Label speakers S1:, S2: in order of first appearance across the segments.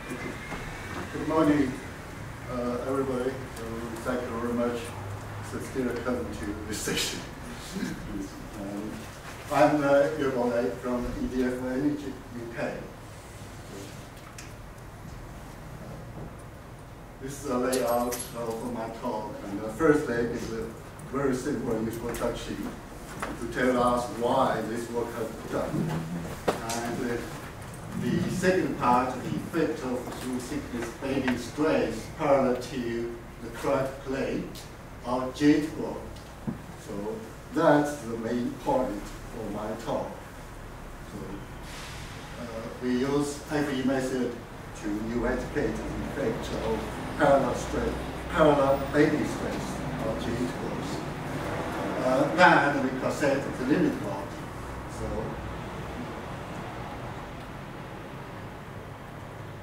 S1: Good morning, everybody. Thank you very much for still coming to this session. I'm Yuebao Lei from EDF Energy UK. This is a layout of my talk, and the first leg is a very simple introduction to tell us why this work has been done. And the second part, the effect of through thickness bending stress parallel to the cracked plate or jet block. So that's the main point for my talk. So we use FE method to investigate the effect of parallel bending stress or jet blocks. Then we consider the limit lock.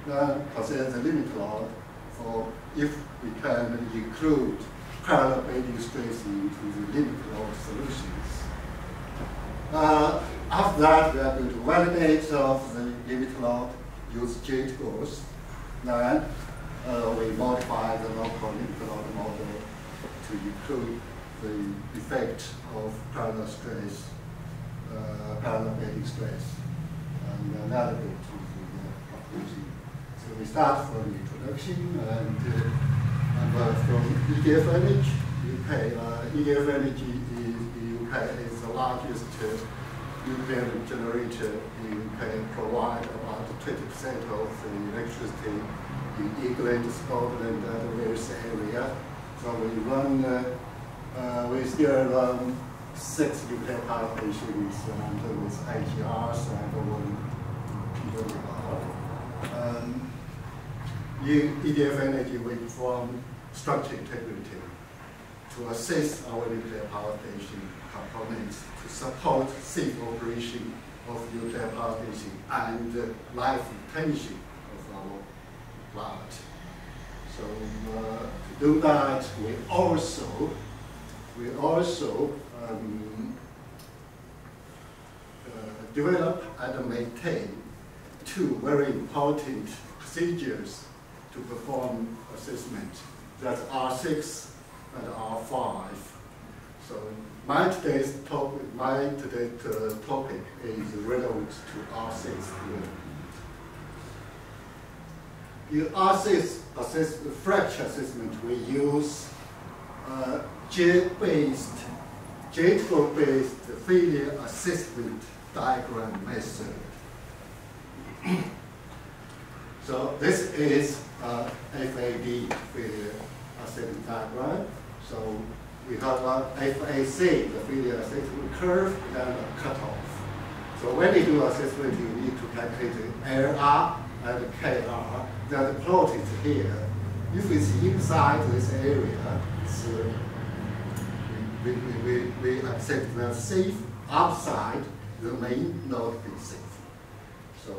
S1: Then consider the limit load for if we can include parallel bending stress into the limit load solutions. After that, we are going to validate of the limit load, use jet goals. Then we modify the local limit load model to include the effect of parallel stress, parallel bending stress, and navigate to the conclusion. So we start from the introduction, and from EDF Energy UK. EDF Energy in the UK is the largest nuclear generator in the UK, provide about 20% of the electricity in England, Scotland, and various areas. So we run, we still run 6 nuclear power stations and with IGRs and 1 gigawatt. EDF Energy will perform structural integrity to assess our nuclear power station components to support safe operation of nuclear power station and life retention of our plant. So to do that, we also develop and maintain 2 very important procedures to perform assessment. That's R6 and R5. So my today's topic is relevant to R6. In R6 fracture assessment, we use jet-based failure assessment diagram method. So this is FAD failure assessment diagram. So we have a FAC, the failure assessment curve, and a cutoff. So when you do assessment, you need to calculate LR and KR. That plot is here. If it's inside this area, we accept that safe. Outside, the may not be safe. So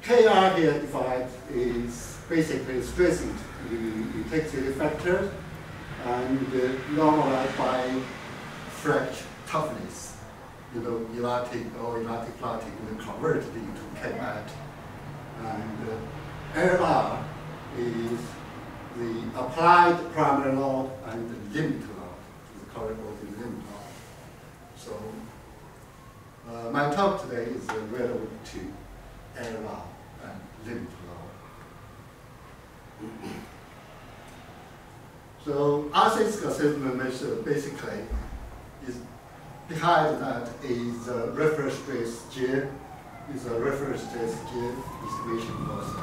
S1: KR here defined is basically stressing the intensity factor and normalized by fracture toughness. Elastic or elastic plating will convert it into Kmat. And LR is the applied primary load and the limit load, the corresponding limit load. So my talk today is relevant to LR and limit load. So R6 assessment method basically is behind that is a reference stress J, estimation process.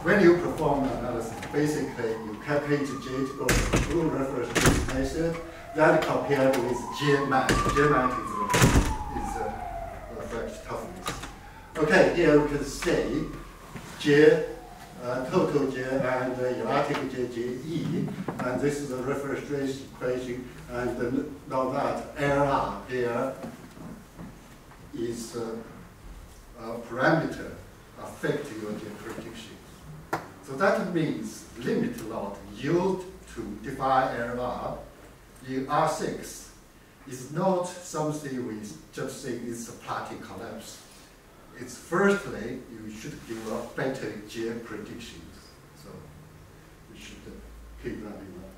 S1: When you perform analysis, basically you calculate J through reference stress method, that compared with J-mat. J-mat is a fracture toughness. Okay, here you can see J, total J and elastic J, JE, and this is the reference stress equation, and now that LR here is a parameter affecting your J prediction. So that means limit load used to define LR in R6 is not something we just think is a plating collapse. it's firstly, you should give a better J predictions. So you should keep that in mind.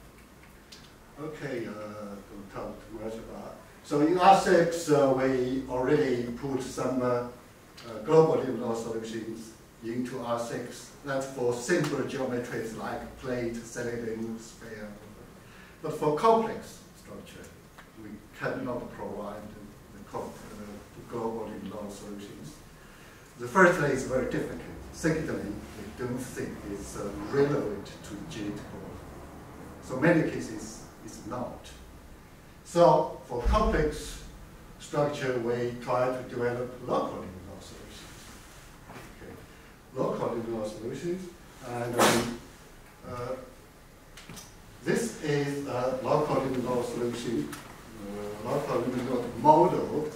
S1: Okay, don't talk too much about. So in R6, we already put some global limit law solutions into R6. That's for simple geometries like plate, cylinder, sphere. But for complex structure, we cannot provide the global limit law solutions. The firstly is very difficult. Secondly, we don't think it's relevant to J topology. So many cases it's not. So for complex structure, we try to develop local limit law solutions. Okay. Local limit law solutions, and this is a local limit law solution, local limit law model.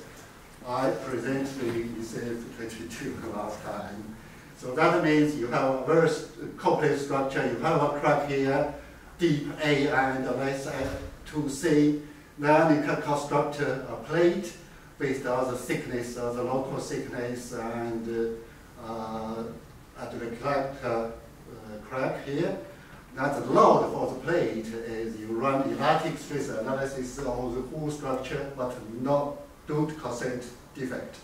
S1: I presented in SF22 last time. So that means you have a very complex structure. You have a crack here, deep A and less 2C. Then you can construct a plate based on the thickness of the local thickness and at the crack here. Now the load for the plate is you run elastic stress analysis of the whole structure, but don't consent defect.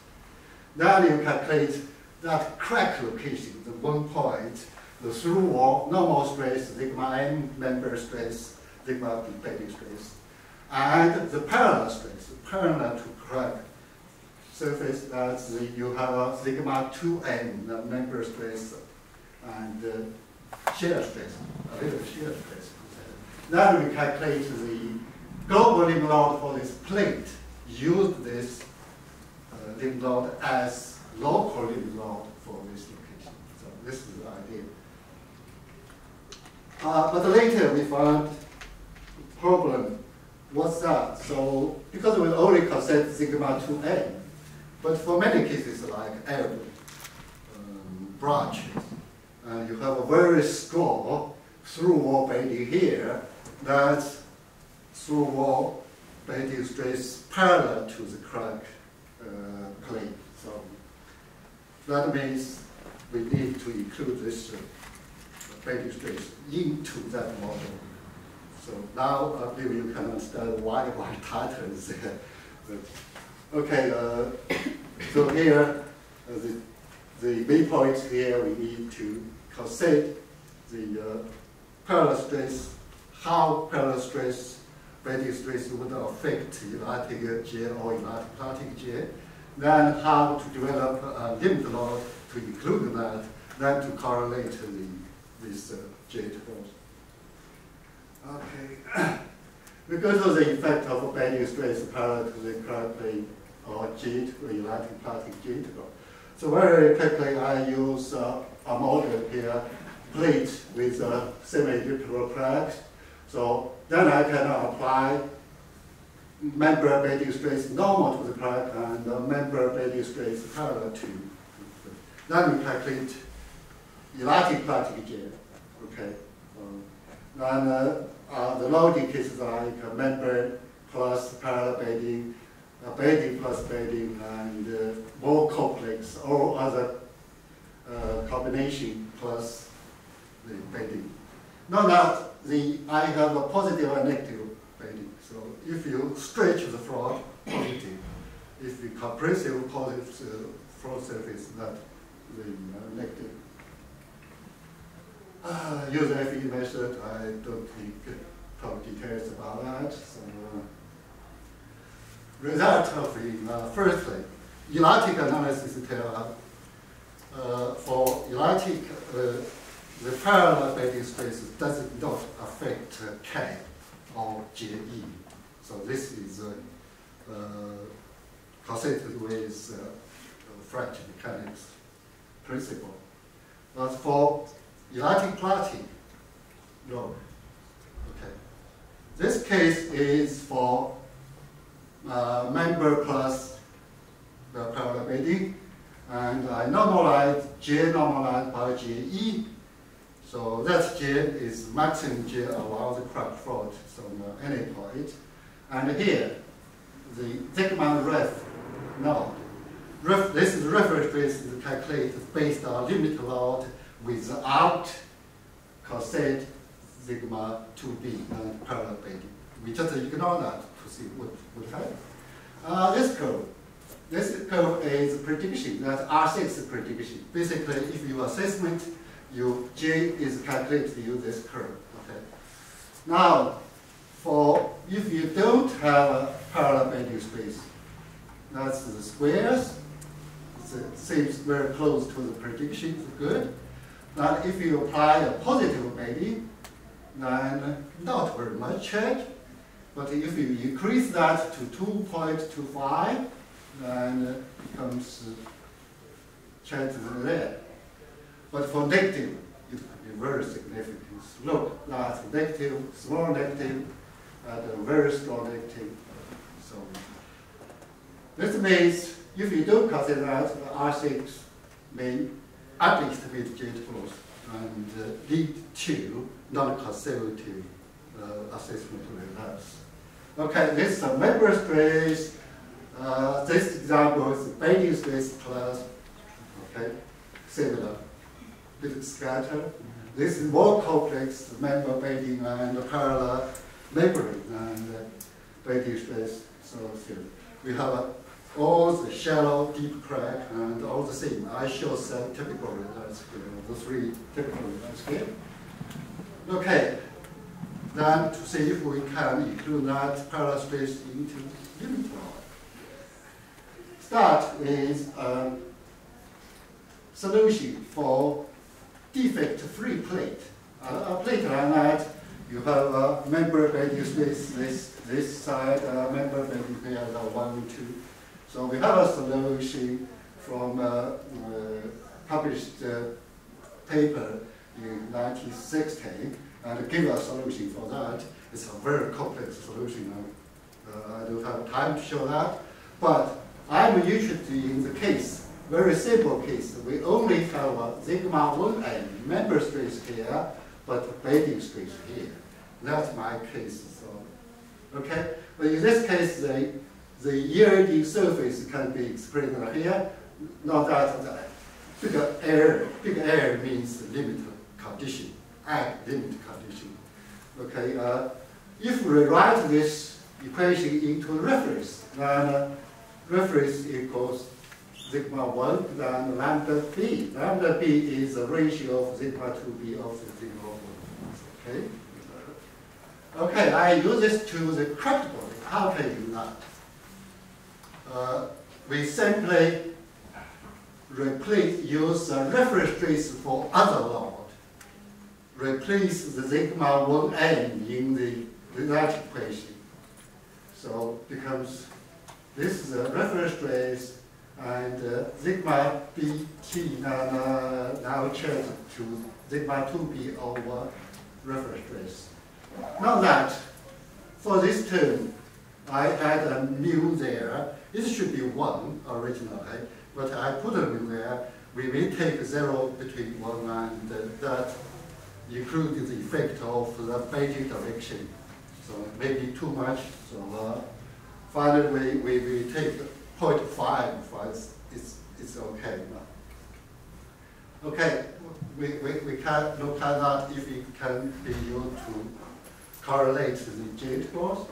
S1: Then you calculate that crack location, the one point, the through wall, normal stress, sigma m member stress, sigma b bending stress, and the parallel stress, parallel to crack surface, that's you have a sigma 2m, the member stress, and shear stress, a little shear stress. Then we calculate the global limit load for this plate. Use this limit load as local limit load for this location. So this is the idea. But later we found problem. What's that? So because we only consider sigma 2n, but for many cases like elbow, branches, and you have a very strong through-wall bending here, that's through-wall bending stress parallel to the crack plane. So that means we need to include this bending stress into that model. So now I believe you can understand why tighter is there. But, okay, so here the main point here we need to consider the parallel stress, how parallel stress, bending stress would affect elastic J or elastic plastic J, then how to develop a limit load to include that, then to correlate this J force. Okay. Because of the effect of bending stress parallel to the crack plane or J or elastic plastic J. So very quickly I use a model here, plate with a semi-elliptical crack. So then I can apply member bending stress normal to the crack and member bending stress parallel to. Then we calculate elastic plastic J. Okay. Then the loading cases like member plus parallel bending, bending plus bending, and more complex or other combination plus the bending. Now that I have a positive and negative bending. So if you stretch the floor, positive. If you compress the positive floor surface, that the negative. Use FE method, I don't talk details about that. So result of firstly, elastic analysis tell for elastic the parallel bending stress does not affect K or JE. So this is consistent with fracture mechanics principle. But for elastic plastic, no. Okay. This case is for member plus the parallel bending, and I normalize J normalized by JE. So that J is maximum J along the crack fault from any point. And here, the Zigman ref node this reference trace is calculated based on limit load without coset sigma 2b and parallel bending. We just ignore that to see what would happen. This curve is prediction, that's R6 prediction. Basically, if your assessment, your J is calculated using this curve. Okay. Now, if you don't have a parallel bending space, that's the squares. It seems very close to the prediction. Good. Now, if you apply a positive bending, then not very much change. But if you increase that to 2.25, then it becomes change there. But for negative, it could be very significant. Look, that's negative, small negative, and a very strong negative. So this means if you don't consider that, R6 may underestimate gate growth and lead to non-conservative assessment results. Okay, this is a member space. This example is bending space plus, okay, similar, bit scatter. This is more complex, member bending and parallel neighboring and bending space. So we have all the shallow, deep crack and all the same. I show some typical results here, the three typical results here. Okay, then to see if we can include that parallel space into limit law. Start with a solution for defect-free plate. A plate like that, you have a member bending space, this side, member bending here, 1, 2. So we have a solution from published paper in 1960, and give a solution for that. It's a very complex solution. I don't have time to show that, but I'm interested in the case, very simple case. We only have a sigma 1n member space here, but bending space here. That's my case. So, okay, but in this case, the yielding surface can be expressed here. Not that big error means limit condition, add limit condition. Okay, if we write this equation into reference, then reference equals sigma 1, then lambda b. Lambda b is the ratio of sigma 2b of the sigma 1. Okay? Okay, I use this to the correct body. How can you do that? We simply use the reference trace for other load. Replace the sigma 1n in that equation. So becomes this is a reference trace and sigma bt now changed to sigma 2b over reference trace. Now that for this term I add a mu there. It should be 1 originally, but I put a mu there. We will take 0 between 1 and that includes the effect of the bending direction. So maybe too much. So finally we will take 0.5 for it's okay now. Okay, we can look at that if it can be used to correlate the gate growth.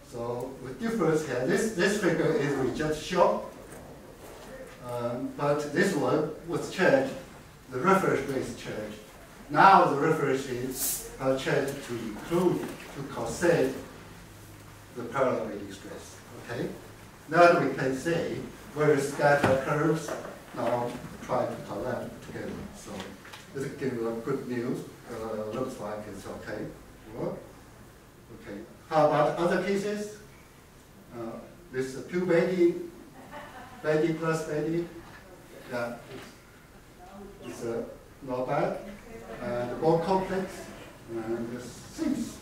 S1: So the difference here, this figure is we just show, but this one was changed, the reference rate changed. Now the reference rates are changed to include, to consider the parallel bending stress. Okay? Now we can see where scatter curves now try to collect together. So this gives good news. Looks like it's okay. Work. Okay. How about other cases? This two bending plus bending. Yeah, it's not bad and more complex, and this seems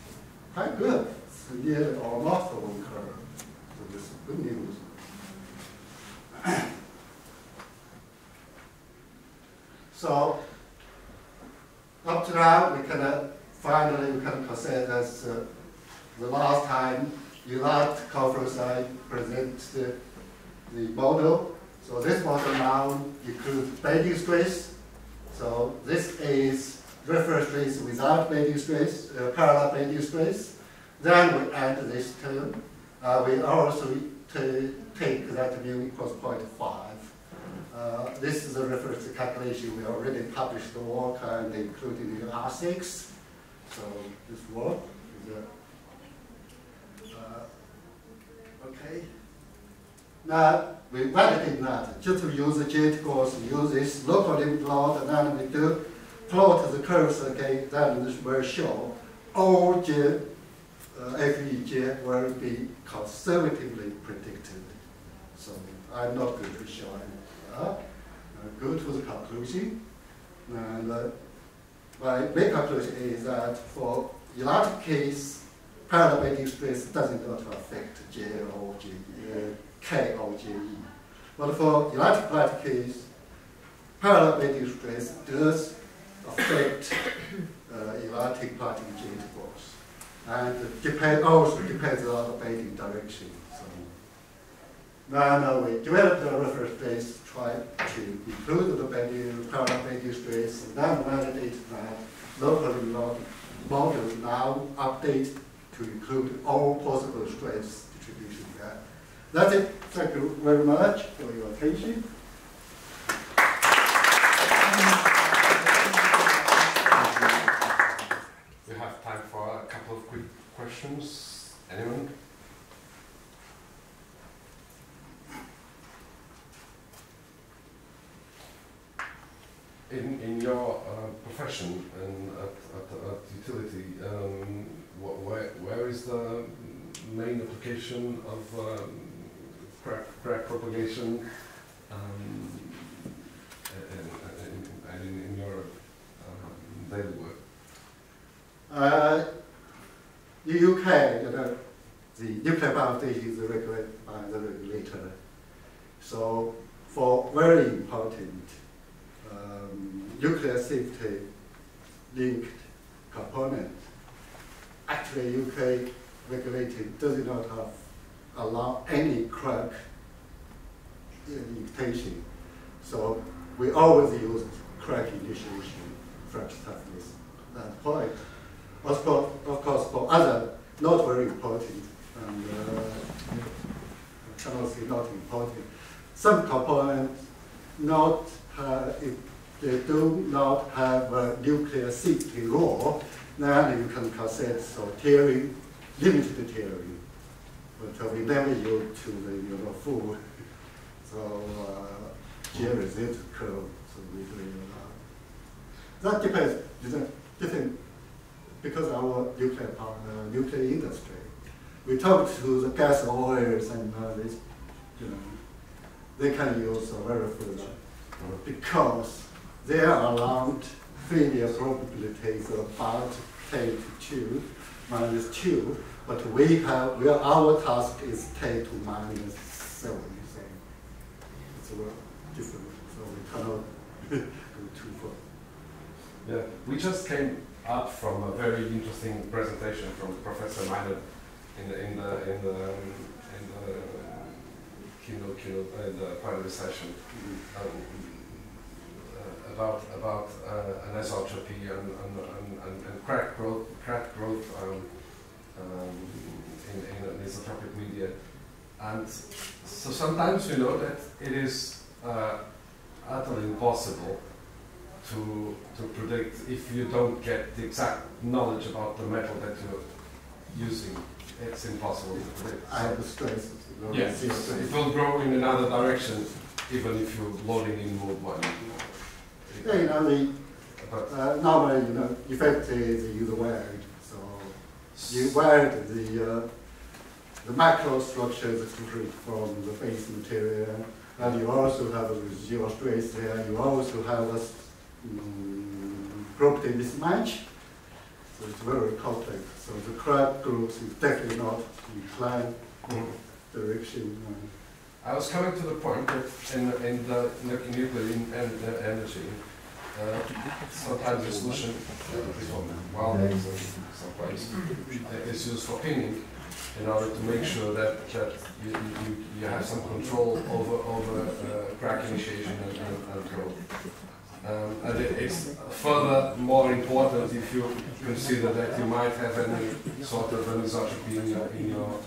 S1: quite good. It's nearly almost a one curve. So this is good news. So up to now, we can finally consider this the last time in that conference I present the model. So this model now includes bending stress. So this is reference stress without bending stress, parallel bending stress. Then we add this term. We also take that mu equals 0.5. This is a reference calculation. We already published the work and included in R6. So this work is okay. Now we validate that just to use the jet course, use this local limit plot, and then we do plot the curves again. Then this will show all J, FEJ will be conservatively predicted. So I'm not going to show any. Go to the conclusion, and my main conclusion is that for elastic case, parallel bending stress does not affect J or J, K or JE. But for elastic plate case, parallel bending stress does affect elastic plating jet force, and also depends on the bending direction. So now we developed a reference stress, try to include the parallel bending stress, and then validate that local model now update to include all possible stress distribution there. That's it. Thank you very much for your attention.
S2: We have time for a couple of quick questions. Anyone? In your profession and at utility, where is the main application of crack propagation in your daily work?
S1: In the UK, the nuclear power station is regulated by the regulator. So for very important nuclear safety linked component, actually UK regulating does not allow any crack invitation. So we always use crack initiation fracture toughness at that point. Of course, for other not very important and cannot say not important, some components not if they do not have a nuclear safety law, then you can consider so tearing, limited tearing. But we never use to the full. So tear resist curve. So we do that depends. Different because our nuclear industry. We talk to the gas oils and this, they can use very further because they are around failure probabilities of about 10 to 2, -2, but our task is 10 to -7, so it's different, so we cannot go too far.
S2: Yeah, we just came up from a very interesting presentation from Professor Miner in the keynote the plenary session. About anisotropy and crack growth in anisotropic media, and so sometimes we know that it is utterly impossible to predict if you don't get the exact knowledge about the metal that you're using. It's impossible to predict.
S1: I have the stress.
S2: Yes, it will grow in another direction even if you're loading in mode 1.
S1: Yeah, normally, effect is you weld. So you weld the microstructures from the base material, and you also have a residual stress there. You also have a property mismatch. So it's very complex. So the crack growth is definitely not inclined direction.
S2: I was coming to the point that in the nuclear energy, sometimes the solution is welding, sometimes is used for pinning, in order to make sure that you have some control over crack initiation and growth. And it's further more important if you consider that you might have any sort of anisotropy in your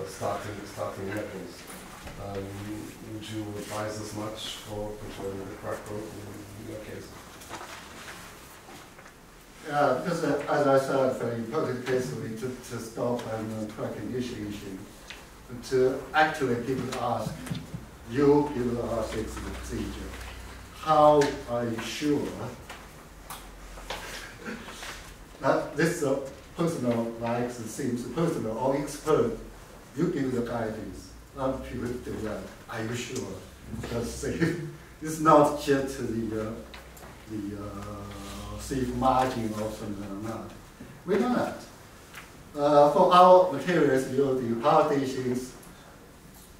S2: starting metals. Would you advise as much for controlling the crack growth in your case?
S1: Yeah, because as I said, very important case to stop and crack initiation, to actually people ask, you people ask it's the procedure. How are you sure that this personal, like seems personal or expert, you give the guidance, not people do that. Are you sure? Because it's not just the safe margin or something like that. We know that. For our materials, the hard is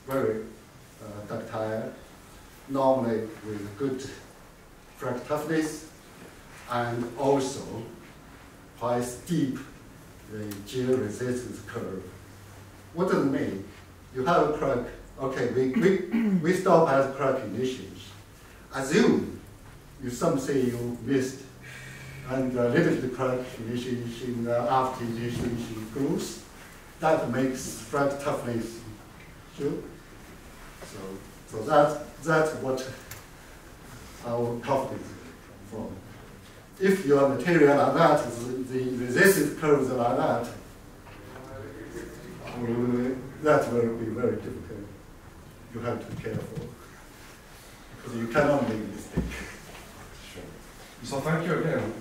S1: very ductile, normally with good crack toughness, and also quite steep the gel resistance curve. What does it mean? You have a crack, okay, we stop at crack initiation. Assume you something you missed, and little crack initiation after initiation goes, that makes crack toughness sure. So that's what our confidence from. If your material like that, the resistance curves like that, that will be very difficult. You have to be careful, because you cannot make a mistake.
S2: Sure. So thank you again.